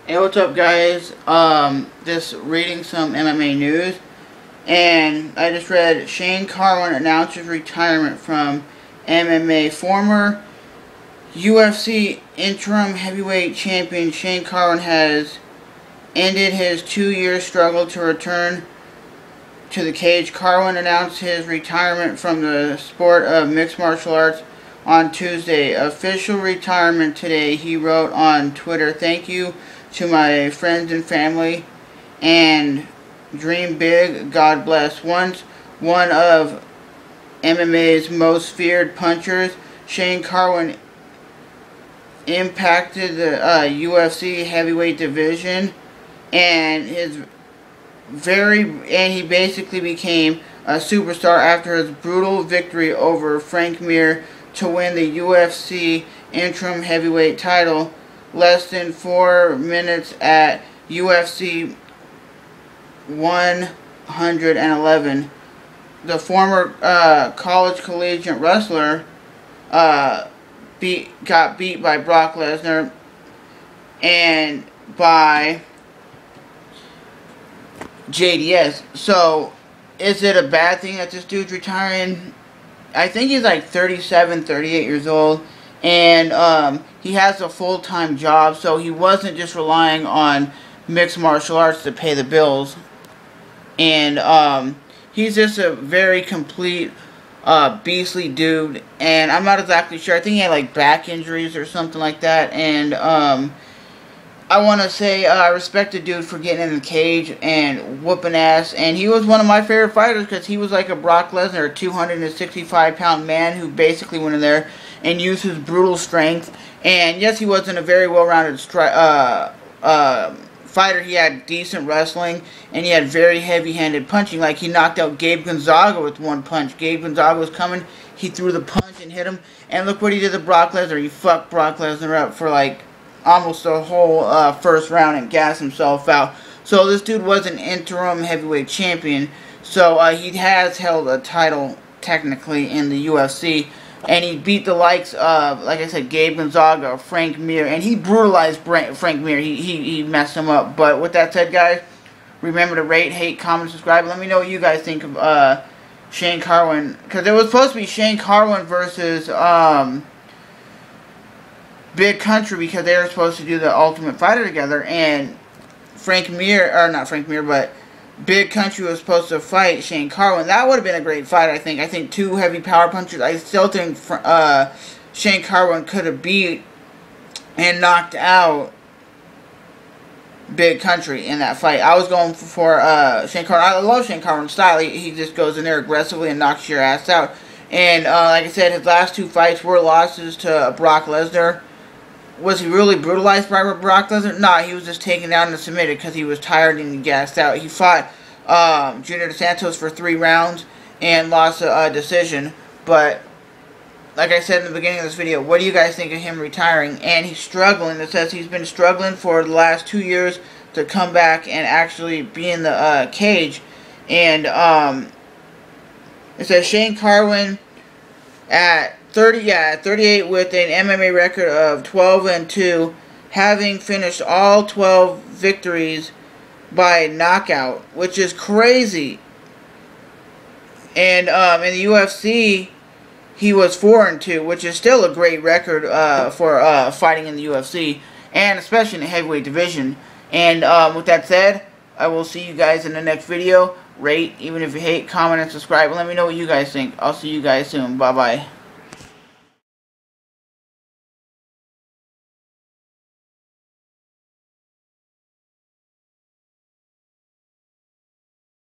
Hey, what's up, guys? Just reading some MMA news, and I just read Shane Carwin announces retirement from MMA. Former UFC interim heavyweight champion Shane Carwin has ended his 2-year struggle to return to the cage. Carwin announced his retirement from the sport of mixed martial arts on Tuesday. Official retirement today, he wrote on Twitter. Thank you to my friends and family, and dream big, God bless. Once one of MMA's most feared punchers, Shane Carwin impacted the UFC heavyweight division, and he basically became a superstar after his brutal victory over Frank Mir to win the UFC interim heavyweight title less than 4 minutes at UFC 111. The former college collegiate wrestler got beat by Brock Lesnar and by JDS. So, is it a bad thing that this dude's retiring? I think he's like 37, 38 years old. And he has a full-time job, so he wasn't just relying on mixed martial arts to pay the bills. And he's just a very complete, beastly dude. And I'm not exactly sure. I think he had like back injuries or something like that. And I want to say I respect the dude for getting in the cage and whooping ass. And he was one of my favorite fighters because he was like a Brock Lesnar, a 265-pound man who basically went in there and used his brutal strength. And yes, he wasn't a very well-rounded fighter. He had decent wrestling, and he had very heavy-handed punching. Like, he knocked out Gabe Gonzaga with one punch. Gabe Gonzaga was coming, he threw the punch and hit him. And look what he did to Brock Lesnar. He fucked Brock Lesnar up for like almost the whole first round and gassed himself out. So this dude was an interim heavyweight champion. So he has held a title technically in the UFC. And he beat the likes of, like I said, Gabe Gonzaga, Frank Mir. And he brutalized Frank Mir. He messed him up. But with that said, guys, remember to rate, hate, comment, subscribe. Let me know what you guys think of Shane Carwin. Because it was supposed to be Shane Carwin versus Big Country, because they were supposed to do the Ultimate Fighter together. And Frank Mir, or not Frank Mir, but Big Country was supposed to fight Shane Carwin. That would have been a great fight, I think. I think two heavy power punchers. I still think Shane Carwin could have beat and knocked out Big Country in that fight. I was going for Shane Carwin. I love Shane Carwin's style. He just goes in there aggressively and knocks your ass out. And like I said, his last two fights were losses to Brock Lesnar. Was he really brutalized by Brock Lesnar? Nah, he was just taken down and submitted because he was tired and gassed out. He fought Junior Dos Santos for 3 rounds and lost a decision. But, like I said in the beginning of this video, what do you guys think of him retiring? And he's struggling. It says he's been struggling for the last 2 years to come back and actually be in the cage. And it says Shane Carwin at 38 with an MMA record of 12-2, having finished all 12 victories by knockout, which is crazy. And in the UFC, he was 4-2, which is still a great record for fighting in the UFC, and especially in the heavyweight division. And with that said, I will see you guys in the next video. Rate, even if you hate, comment, and subscribe, and let me know what you guys think. I'll see you guys soon. Bye-bye.